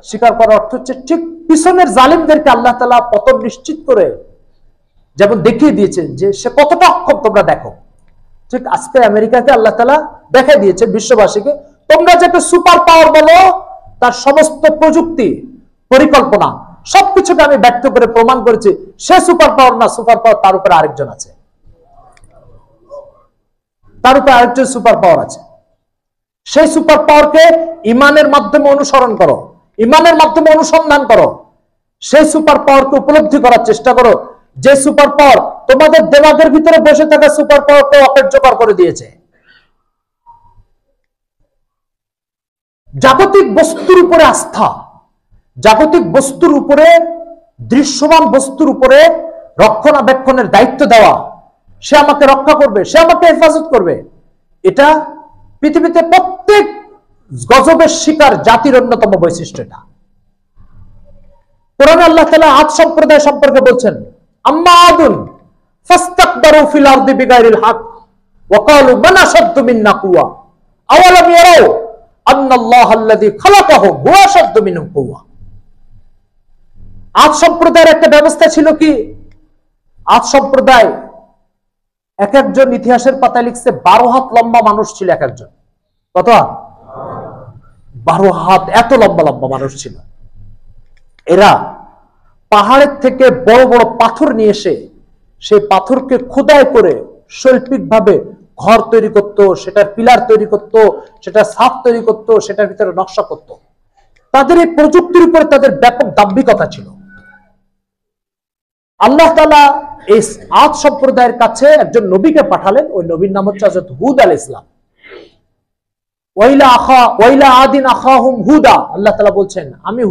Speaker 1: স্বীকার করার অর্থ হচ্ছে ঠিক পিছনের জালিমদেরকে আল্লাহ তাআলা পতন নিশ্চিত করে যেমন দেখিয়ে দিয়েছেন যে সে কতটা অক্ষম, তোমরা দেখো। ঠিক আজকে আমেরিকাকে আল্লাহ তাআলা দেখাই দিয়েছে বিশ্ববাসীকে, তোমরা যাকে সুপার পাওয়ার বলো, তার সমস্ত প্রযুক্তি, পরিকল্পনা সবকিছুকে আমি ব্যর্থ করে প্রমাণ করেছি সে সুপার পাওয়ার না, সুপার পাওয়ার তার উপরে আরেকজন আছে, তার উপরে আরেকজন সুপার পাওয়ার আছে। সেই সুপার পাওয়ারকে ইমানের মাধ্যমে অনুসরণ করো, ইমানের মাধ্যমে অনুসন্ধান করো, সেই সুপার পাওয়ারকে উপলব্ধি করার চেষ্টা করো, যে সুপার পাওয়ার তোমাদের দেমাগের ভিতরে বসে থাকা সুপার পাওয়ারকে অকার্যকর করে দিয়েছে। জাগতিক বস্তুর উপরে আস্থা, জাগতিক বস্তুর উপরে, দৃশ্যমান বস্তুর উপরে রক্ষণাবেক্ষণের দায়িত্ব দেওয়া, সে আমাকে রক্ষা করবে, সে আমাকে হেফাজত করবে, এটা পৃথিবীতে প্রত্যেক গজবের শিকার জাতির অন্যতম বৈশিষ্ট্য। এটা কোরআনে আল্লাহ তাআলা আদ সম্প্রদায় সম্পর্কে বলছেন, আম্মা আদুন ফাস্তাকবারু ফিল আরদি বিগাইরিল হক ওয়া ক্বালু মান আশাদ্দু মিন্না কুওয়া আওয়ালাম ইয়ারাউ আন্নাল্লাহাল্লাযী খালাকাহুম হুয়া আশাদ্দু মিনহুম কুওয়া। আদ সম্প্রদায়ের একটা ব্যবস্থা ছিল কি, আদ সম্প্রদায় এক একজন ইতিহাসের পাতায় লিখছে 12 হাত লম্বা মানুষ ছিল এক একজন। কত? 12 হাত, এত লম্বা লম্বা মানুষ ছিল। এরা পাহাড়ের থেকে বড় বড় পাথর নিয়ে এসে সেই পাথরকে খোদাই করে শৈল্পিক ভাবে ঘর তৈরি করত, সেটার পিলার তৈরি করত, সেটা ছাদ তৈরি করত, সেটার ভিতরে নকশা করত। তাদের এই প্রযুক্তির উপরে তাদের ব্যাপক দাম্ভিকতা ছিল। আল্লাহ তাআলা এই আদ সম্প্রদায়ের কাছে একজন নবীকে পাঠালেন, ওই নবীর নাম হচ্ছে হযরত হুদ আলাইহিস সালাম। ওয়াইলা আদিন আখাহুম হুদা, আল্লাহ তাআলা বলছেন আমি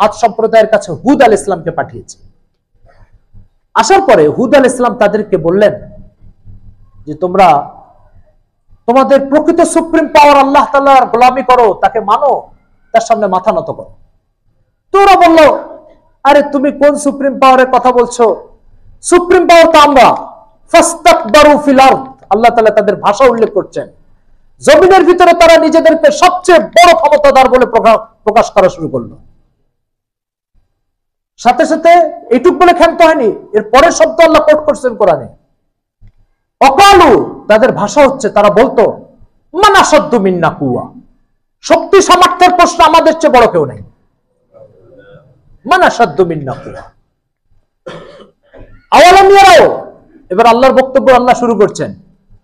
Speaker 1: আদ সম্প্রদায়ের কাছে হুদ আলাইহিস সালামকে পাঠিয়েছি। আসার পরে হুদ আলাইহিস সালাম তাদেরকে বললেন যে তোমরা তোমাদের প্রকৃত সুপ্রিম পাওয়ার আল্লাহ তাআলার গোলামি করো, তাকে মানো, তার সামনে মাথা নত করো। তোরা বলল, আরে তুমি কোন সুপ্রিম পাওয়ারের কথা বলছো? সুপ্রিম পাওয়ার তো আমরা। ফাস্তাকবারু ফিল আরদ, আল্লাহ তাআলা তাদের ভাষা উল্লেখ করছেন, জমিনের ভিতরে তারা নিজেদেরকে সবচেয়ে বড় ক্ষমতাধর বলে প্রকাশ করা শুরু করলো। সাথে সাথে এইটুক বলে ক্ষান্ত হয়নি, এর পরের শব্দ আল্লাহ কোট করছেন কোরআনে। অকালু, তাদের ভাষা হচ্ছে, তারা বলতো মান আশাদ্দু মিন্না কুওয়া, শক্তি সামর্থ্যের প্রশ্ন আমাদের চেয়ে বড় কেউ নেই। মান আশাদ্দু মিন্না কুওয়া আওয়ালাম ইয়ারাও, এবার আল্লাহর বক্তব্য আল্লাহ শুরু করছেন।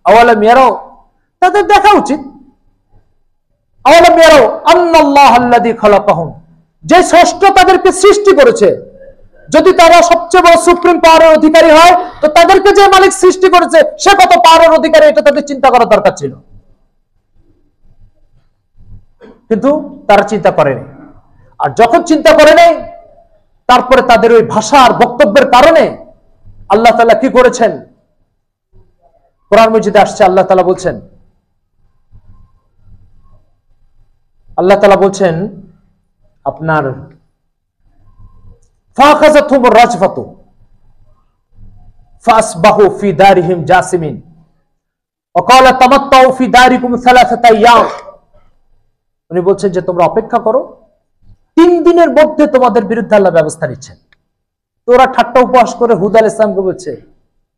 Speaker 1: আওয়ালাম ইয়ারাও, তাদের দেখা উচিত। আওয়ালাম ইয়ারাও আন্নাল্লাহাল্লাযী খালাকাহুম, যে স্রষ্টা তাদেরকে সৃষ্টি করেছে, যদি তারা সবচেয়ে বড় সুপ্রিম পাওয়ারের অধিকারী হয়, তো তাদেরকে যে মালিক সৃষ্টি করেছে সে কত পাওয়ারের অধিকারী, এটা তাদের চিন্তা করা দরকার ছিল। কিন্তু তারা চিন্তা করেনি। আর যখন চিন্তা করে নেই, তারপরে তাদের ওই ভাষার বক্তব্যের কারণে আল্লাহ তাআলা কি করেছেন? কোরআন মাজিদে আসছে, আল্লাহ তাআলা বলছেন, আল্লাহ তাআলা বলছেন আপনার ফাখাযাতহুমুর রাজফাতু ফাসবাহু ফি দারিহিম জাসিমিন, ওয়াকালা তামাত্তাউ ফি দারিকুম সালাসাতা আইয়াম, উনি বলছেন যে তোমরা অপেক্ষা করো, 3 দিনের মধ্যে তোমাদের বিরুদ্ধে আল্লাহ ব্যবস্থা নিচ্ছেন। তো ওরা ঠাট্টা উপহাস করে হুদ আলাইহিস সালামকে বলছে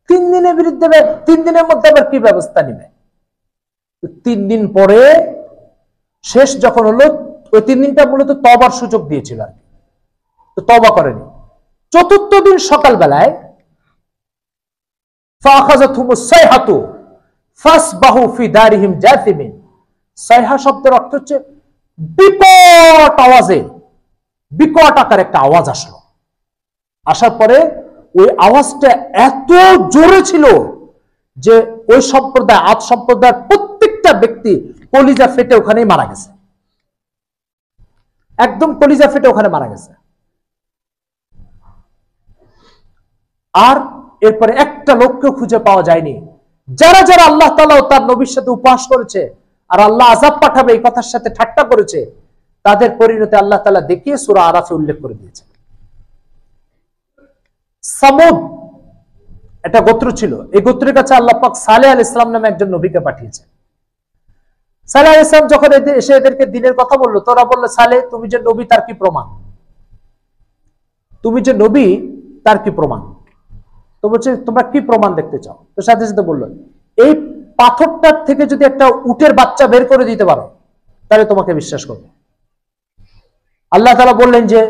Speaker 1: 3 দিনের বিরুদ্ধে 3 দিনের মধ্যে আবার কি ব্যবস্থা নিবে? 3 দিন পরে শেষ যখন হলো, ওই 3 দিনটা মূলত তওবার সুযোগ দিয়েছিল আর কি, তো তওবা করেনি। 4th দিন সকালবেলায় ফাআখাযাতহুমুস সাইহাতু ফাসবাহু ফি দারিহিম জাসিমিন, সাইহা শব্দের অর্থ হচ্ছে বিকট আওয়াজে, বিকট আকার একটা আওয়াজ আসলো। আসার পরে ওই আওয়াজটা এত জোরে ছিল যে ওই সম্প্রদায়, আদ সম্প্রদায়ের প্রত্যেকটা ব্যক্তি কলিজা ফেটে ওখানেই মারা গেছে, একদম কলিজা ফেটে ওখানে মারা গেছে। আর এরপরে একটা লোককে খুঁজে পাওয়া যায়নি। যারা যারা আল্লাহ তাআলা ও তার নবীর সাথে উপহাস করেছে আর আল্লাহ আযাব পাঠাবে এই কথার সাথে ঠাট্টা করেছে, তাদের পরিণতি আল্লাহ তাআলা দেখিয়ে সূরা আরাফে উল্লেখ করে দিয়েছে। সামুদ একটা গোত্র ছিল, এই গোত্রের কাছে আল্লাহ পাক সালেহ আলাইহিস সালাম নামে একজন নবীকে পাঠিয়েছেন। সালেহ আলাইহিস সালাম যখন এসে এদেরকে দিনের কথা বললো, তোরা বললো সালেহ তুমি যে নবী তার কি প্রমাণ, তুমি যে নবী তার কি প্রমাণ? তো বলছে তোমরা কি প্রমাণ দেখতে চাও? তো সাথে সাথে বললো এই পাথরটার থেকে যদি একটা উটের বাচ্চা বের করে দিতে পারো তাহলে তোমাকে বিশ্বাস করবো। আল্লাহ তাআলা বললেন যে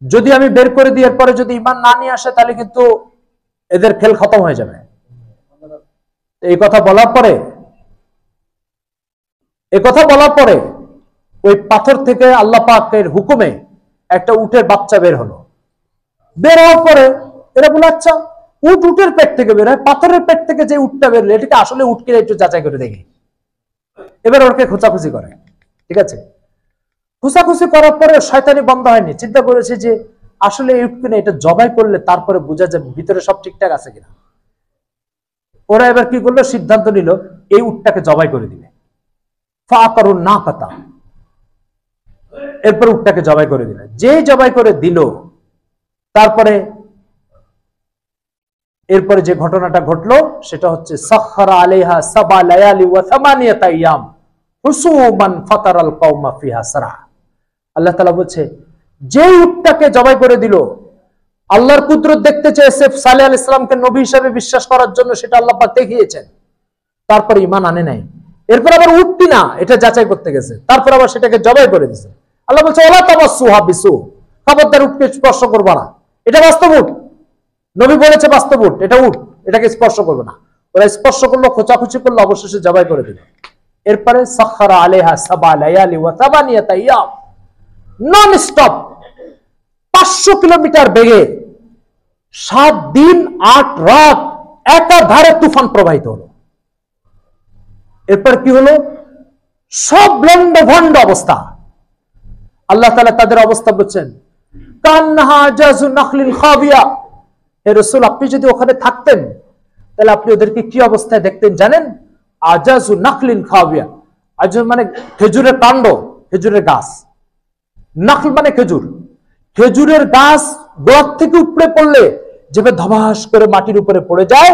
Speaker 1: যদি আমি বের করে দিই এরপরে যদি ঈমান না নিয়ে আসে তাহলে কিন্তু এদের খেল খতম হয়ে যাবে। এই কথা বলার পরে ওই পাথর থেকে আল্লাহ পাকের হুকুমে একটা উটের বাচ্চা বের হলো। বের হওয়ার পরে এরা বলে আচ্ছা উটের পেট থেকে বের হয়, পাথরের পেট থেকে যে উটটা বেরোলো এটাকে আসলে উট কিনা একটু যাচাই করে দেখি। এবার ওরকে খোঁচাখুচি করে, ঠিক আছে। খোঁচাখুচি করার পরে শয়তানি বন্ধ হয়নি, চিন্তা করেছে যে আসলে এই উট কিনা এটা জবাই করলে তারপরে বোঝা যাবে ভিতরে সব ঠিকঠাক আছে কিনা। ওরা এবার কি করলো, সিদ্ধান্ত নিল এই উটটাকে জবাই করে দিবে। ফাআকারুন নাকাতা, এরপর উটটাকে জবাই করে দিল। যে জবাই করে দিল তারপরে এরপরে যে ঘটনাটা ঘটলো সেটা হচ্ছে সাখখারা আলাইহা সাবা লায়ালি ওয়া সামানিয়াতা আইয়াম হুসুমান ফাতারাল কওমা ফিহা সারা। আল্লাহ তাআলা বলছে যে উটটাকে জবাই করে দিল, আল্লাহর কুদরত দেখতে চেয়েছে সালেহ আলাইহিস সালামকে নবী হিসেবে বিশ্বাস করার জন্য, সেটা আল্লাহ পাক দেখিয়েছেন। তারপর ঈমান আনে নাই, এরপর আবার উটটি না এটা যাচাই করতে গেছে, তারপর আবার সেটাকে জবাই করে দিয়েছে। আল্লাহ বলছে ওয়ালা তামাসসুহা বিসু, খবরদার উটকে স্পর্শ করবে না, এটা বাস্তব উট, নবী বলেছে বাস্তব উট, এটা উট, এটাকে স্পর্শ করবে না। ওরা স্পর্শ করলো, খোঁচাখুচি করলো, অবশেষে জবাই করে দিল। এরপরে সাখখারা আলাইহা সাবা লায়ালি ওয়া সামানিয়াতা আইয়াম, নন স্টপ 500 কিলোমিটার বেগে 7 দিন 8 রাত একাধারে তুফান প্রবাহিত হলো। এরপর কি হলো, সব লন্ড ভন্ড অবস্থা। আল্লাহ তাআলা তাদের অবস্থা বলছেন কান্নাহা জাযু নাখলিল খাবিয়া, হে রাসূল আপনি যদি ওখানে থাকতেন তাহলে আপনি ওদেরকে কি অবস্থায় দেখতেন জানেন? আজাজু নাখলিন খাবিয়া, আজ মানে খেজুরের কাণ্ড, খেজুরের গাছ, নাখল মানে খেজুর, খেজুরের গাছ গোড়া থেকে উপড়ে পড়লে যেভাবে ধবাস করে মাটির উপরে পড়ে যায়,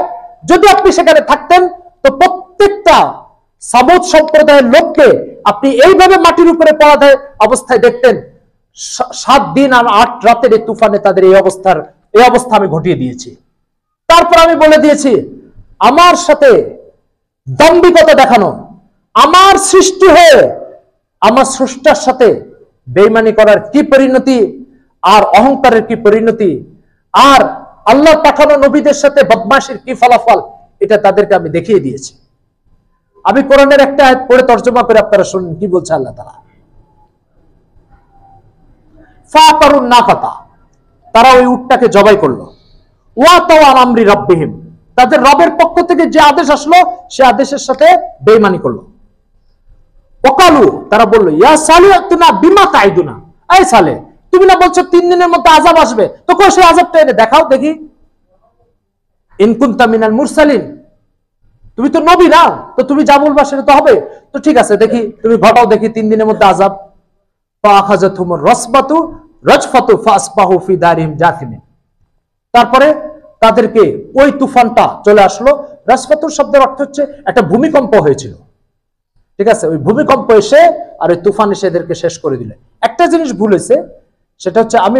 Speaker 1: যদি আপনি সেখানে থাকতেন তো প্রত্যেকটা সামুদ সম্প্রদায়ের লোককে আপনি এইভাবে মাটির উপরে পড়া অবস্থায় দেখতেন। 7 দিন আর 8 রাতের এই তুফানে তাদের এই অবস্থা আমি ঘটিয়ে দিয়েছি। তারপর আমি বলে দিয়েছি আমার সাথে দাম্ভিকতা দেখানো, আমার সৃষ্টি হয়ে আমার স্রষ্টার সাথে বেঈমানি করার কি পরিণতি, আর অহংকারের কি পরিণতি, আর আল্লাহ পাঠানো নবীদের সাথে বদমাশির কি ফলাফল, এটা তাদেরকে আমি দেখিয়ে দিয়েছি। আমি কোরআনের একটা আয়াত পড়ে তর্জমা করে আপনারা শুনুন কি বলছে আল্লাহ তাআলা। ফাকারুন নাকাতা, তারা ওই উটটাকে জবাই করলো। ওয়া তাওয়ান আমরি রাব্বিহিম, তাদের রবের পক্ষ থেকে যে আদেশ আসলো সে আদেশের সাথে বেঈমানি করলো। ওয়াকালু, তারা বলল ইয়া সালিহাতুনা বিমা তাইদুনা, এই সালেহ তুমি না বলছো 3 দিনের মধ্যে আযাব আসবে, তো কই সেই আযাবটা এনে দেখাও দেখি। ইন কুনতা মিনাল মুরসালিন, তুমি তো নবী না, তো তুমি যা বলবা সেটা তো হবে, তো ঠিক আছে দেখি তুমি ঘটাও দেখি 3 দিনের মধ্যে আযাব। ফাআখাযাতহুমুর রাসবাতু রাজফাতু ফাসবাহু ফি দারিহিম জাথিমিন, তারপরে তাদেরকে ওই তুফানটা চলে আসলো, রাজপাতুর শব্দের অর্থ হচ্ছে একটা ভূমিকম্প হয়েছিল, ঠিক আছে, ওই ভূমিকম্প এসে আর ওই তুফান এসে এদেরকে শেষ করে দিলে। একটা জিনিস ভুল হয়েছে, সেটা হচ্ছে আমি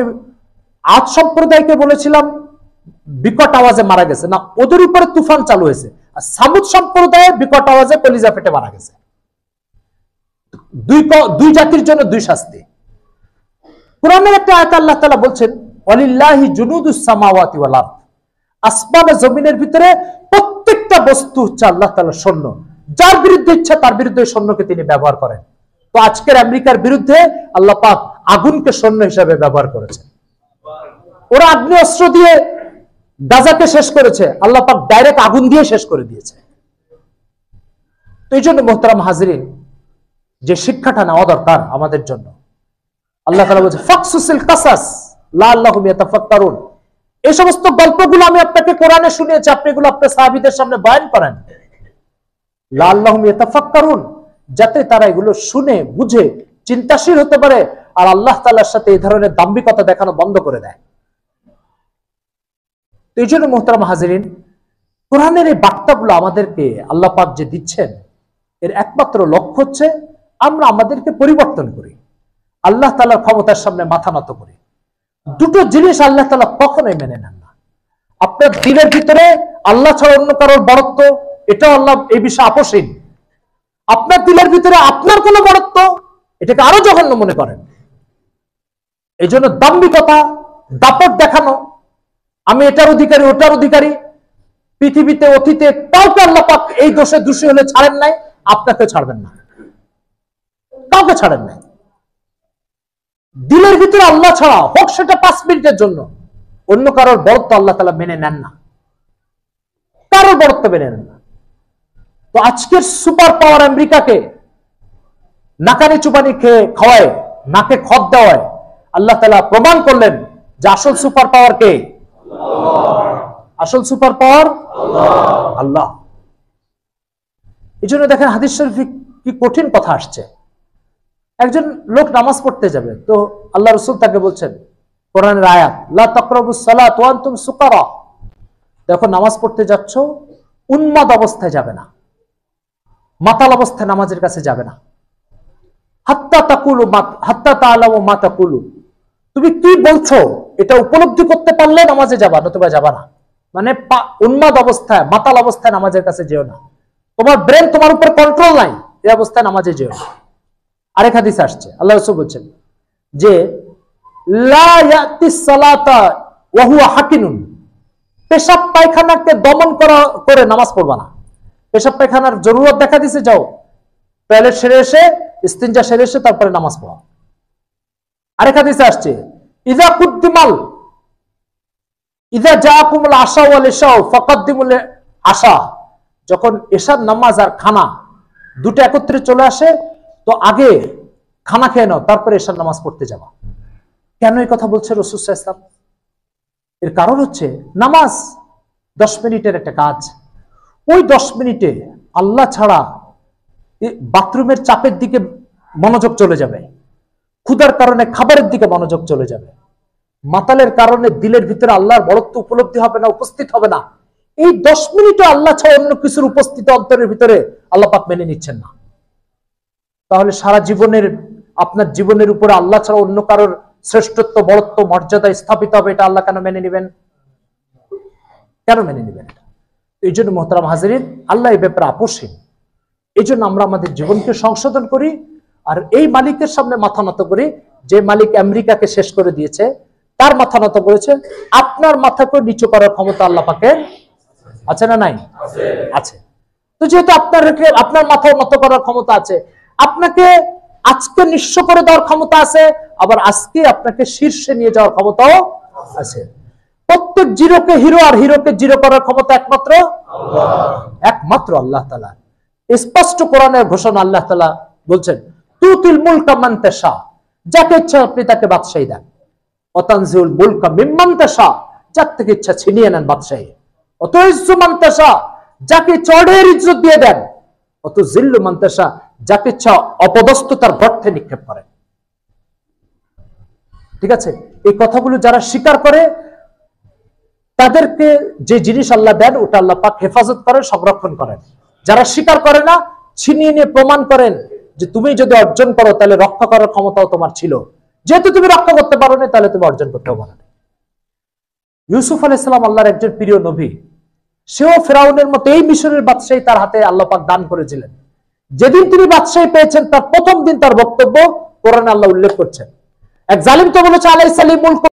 Speaker 1: আদ সম্প্রদায়কে বলেছিলাম বিকট আওয়াজে মারা গেছে, না, ওদের উপরে তুফান চালু হয়েছে। আর সামুদ সম্প্রদায়ের বিকট আওয়াজে কলিজা ফেটে মারা গেছে। দুই জাতির জন্য দুই শাস্তি। কোরআনের একটা আয়াতে আল্লাহ তাআলা বলছেন, ওয়ালিল্লাহি জুনুদুস সামাওয়াতি ওয়াল আরদ, আসমান ও জমিনের ভিতরে প্রত্যেকটা বস্তু হচ্ছে আল্লাহ তাআলার সৈন্য, যার বিরুদ্ধে ইচ্ছা তার বিরুদ্ধে সৈন্যকে তিনি ব্যবহার করেন। তো আজকের আমেরিকার বিরুদ্ধে আল্লাহ পাক আগুনকে সৈন্য হিসেবে ব্যবহার করেছেন। ওরা আগ্নেয়াস্ত্র দিয়ে গাজাকে শেষ করেছে, আল্লাহ পাক ডাইরেক্ট আগুন দিয়ে শেষ করে দিয়েছে। তো এই জন্য মোহতারাম হাজরিন, যে শিক্ষাটা নেওয়া দরকার আমাদের জন্য, আল্লাহ তাআলা বলছে ফাকসুসিল কাসাস লাআল্লাহুম ইয়াতাফাক্কারুন। এই সমস্ত গল্পগুলো আমি আপনাকে কোরআনে শুনিয়েছি, আপনি এগুলো আপনার সাহাবীদের সামনে বয়ান করেন, লাআল্লাহুম ইয়াতাফাক্কারুন, যাতে তারা এগুলো শুনে বুঝে চিন্তাশীল হতে পারে আর আল্লাহ তাআলার সাথে এই ধরনের দাম্ভিকতা দেখানো বন্ধ করে দেয়। তো এই জন্য মোহতারাম হাজরিন, কোরআনের এই বার্তাগুলো আমাদেরকে আল্লাহ পাক যে দিচ্ছেন, এর একমাত্র লক্ষ্য হচ্ছে আমরা আমাদেরকে পরিবর্তন করি, আল্লাহ তাআলার ক্ষমতার সামনে মাথা নত করি। দুটো জিনিস আল্লাহ তাআলা কখনোই মেনে নেন না। আপনার দিলের ভিতরে আল্লাহ ছাড়া অন্য কারোর বড়ত্ব, এটাও আল্লাহ এই বিষয়ে আপোষহীন। আপনার দিলের ভিতরে আপনার কোনো বড়ত্ব, এটাকে আরো জঘন্য মনে করেন। এই জন্য দাম্ভিকতা, দাপট দেখানো, আমি এটার অধিকারী ওটার অধিকারী, পৃথিবীতে অতীতে কাউকে আল্লাহ পাক এই দোষে দোষী হলে ছাড়েন নাই, আপনাকে ছাড়বেন না, কাউকে ছাড়েন নাই। দিলের ভিতরে আল্লাহ ছাড়া হোক সেটা 5 মিনিটের জন্য অন্য কারোর বড়ত্ব আল্লাহ তাআলা মেনে নেন না, কারোর বড়ত্ব মেনে নেন না। তো আজকের সুপার পাওয়ার আমেরিকাকে নাকানি চুপানি খেয়ে খাওয়ায়, নাকে খত দেওয়ায় আল্লাহ তাআলা প্রমাণ করলেন যে আসল সুপার পাওয়ার কে? আসল সুপার পাওয়ার আল্লাহ। এই জন্য দেখেন হাদিস শরীফে কি কঠিন কথা আসছে। একজন লোক নামাজ পড়তে যাবে, তো আল্লাহ রাসূল তাকে বলছেন, কোরআনের আয়াত, লা তাকরাবুস সালাত ওয়া আনতুম সুকারা, দেখো নামাজ পড়তে যাচ্ছ, উন্মাদ অবস্থায় যাবে না, মাতাল অবস্থায় নামাজের কাছে যাবে না। হাত্তা তাকুলু হাত্তা তাআলামু মা তাকুলু, তুমি কি বলছো এটা উপলব্ধি করতে পারলে নামাজে যাবা, নতুবা যাবা না। মানে উন্মাদ অবস্থায়, মাতাল অবস্থায় নামাজের কাছে যেও না, তোমার ব্রেন তোমার উপর কন্ট্রোল নাই, এই অবস্থায় নামাজে যেও না। আরেক হাদিস আসছে, আল্লাহ রাসূল বলছেন যে লা ইয়াতিস সালাতা ওয়া হুয়া হাকিনুন, পেশাব পায়খানাকে দমন করে নামাজ পড়বা না। পেশাব পায়খানার জরুরত দেখা দিছে, যাও টয়লেট সেরে এসে, ইস্তিনজা সেরে এসে তারপরে নামাজ পড়া। আরেক হাদিসে আসছে ইযা কুদ্দিমাল ইযা জাআকুমুল আশা ওয়াল ইশাউ ফাকাদ্দিমুল আশা, যখন এশার নামাজ আর খানা দুটো একত্রে চলে আসে, তো আগে খানা খেয়ে নাও, তারপরে এশার নামাজ পড়তে যাবা। কেন এই কথা বলছে রাসূল সাল্লাল্লাহু আলাইহি ওয়াসাল্লাম? এর কারণ হচ্ছে নামাজ 10 মিনিটের একটা কাজ, ওই 10 মিনিটে আল্লাহ ছাড়া বাথরুমের চাপের দিকে মনোযোগ চলে যাবে, ক্ষুধার কারণে খাবারের দিকে মনোযোগ চলে যাবে, মাতালের কারণে দিলের ভিতরে আল্লাহর বড়ত্ব উপলব্ধি হবে না, উপস্থিত হবে না। এই 10 মিনিটে আল্লাহ ছাড়া অন্য কিছুর উপস্থিতি অন্তরের ভিতরে আল্লাহ পাক মেনে নিচ্ছেন না। তাহলে সারা জীবনের আপনার জীবনের উপরে আল্লাহ ছাড়া অন্য কারোর শ্রেষ্ঠত্ব, বড়ত্ব, মর্যাদা স্থাপিত হবে, এটা আল্লাহ কেন মেনে নেবেন? কেন মেনে নেবেন? এই জন্য মোহতারাম হাজরিন, আল্লাহ এই ব্যাপারে আপোষহীন। এই জন্য আমরা আমাদের জীবনকে সংশোধন করি আর এই মালিকের সামনে মাথা নত করি, যে মালিক আমেরিকাকে শেষ করে দিয়েছে তার মাথা নত করেছে। আপনার মাথাকে নিচু করার ক্ষমতা আল্লাহ পাকের আছে না নাই? আছে। তো যেহেতু আপনার মাথা নত করার ক্ষমতা আছে, আপনাকে আজকে নিঃস্ব করে দেওয়ার ক্ষমতা আছে, আবার আজকে আপনাকে শীর্ষে নিয়ে যাওয়ার ক্ষমতাও আছে। প্রত্যেক জিরোকে হিরো আর হিরোকে জিরো করার ক্ষমতা একমাত্র আল্লাহ তাআলা। স্পষ্ট কোরআনের ঘোষণা, আল্লাহ তাআলা বলছেন তুতিল মুলকা মান তাশা, যাকে ইচ্ছা আপনি তাকে বাদশাহী দেন, ওয়া তানজিউল মুলকা মিম্মান তাশা, যার থেকে ইচ্ছা ছিনিয়ে নেন বাদশাহী, ওয়া তুইজ্জু মান তাশা, যাকে চড়ের ইজ্জত দিয়ে দেন, ওয়া তুযিল্লু মান তাশা, যাকে ইচ্ছা অপদস্থতার গর্তে নিক্ষেপ করেন। ঠিক আছে, এই কথাগুলো যারা স্বীকার করে তাদেরকে যে জিনিস আল্লাহ দেন ওটা আল্লাহ পাক হেফাজত করেন, সংরক্ষণ করেন। যারা স্বীকার করে না, ছিনিয়ে নিয়ে প্রমাণ করেন যে তুমি যদি অর্জন করো তাহলে রক্ষা করার ক্ষমতাও তোমার ছিল, যেহেতু তুমি রক্ষা করতে পারো না তাহলে তুমি অর্জন করতে পারো না। ইউসুফ আলাইহিস সালাম আল্লাহর একজন প্রিয় নবী, সেও ফেরাউনের মতো এই মিশরের বাদশাহী তার হাতে আল্লাহ পাক দান করেছিলেন। যেদিন তিনি বাদশাহী পেয়েছেন তার প্রথম দিন তার বক্তব্য কোরআনে আল্লাহ উল্লেখ করছেন। এক জালিম তো বলেছে আলাইসা লি মুলকু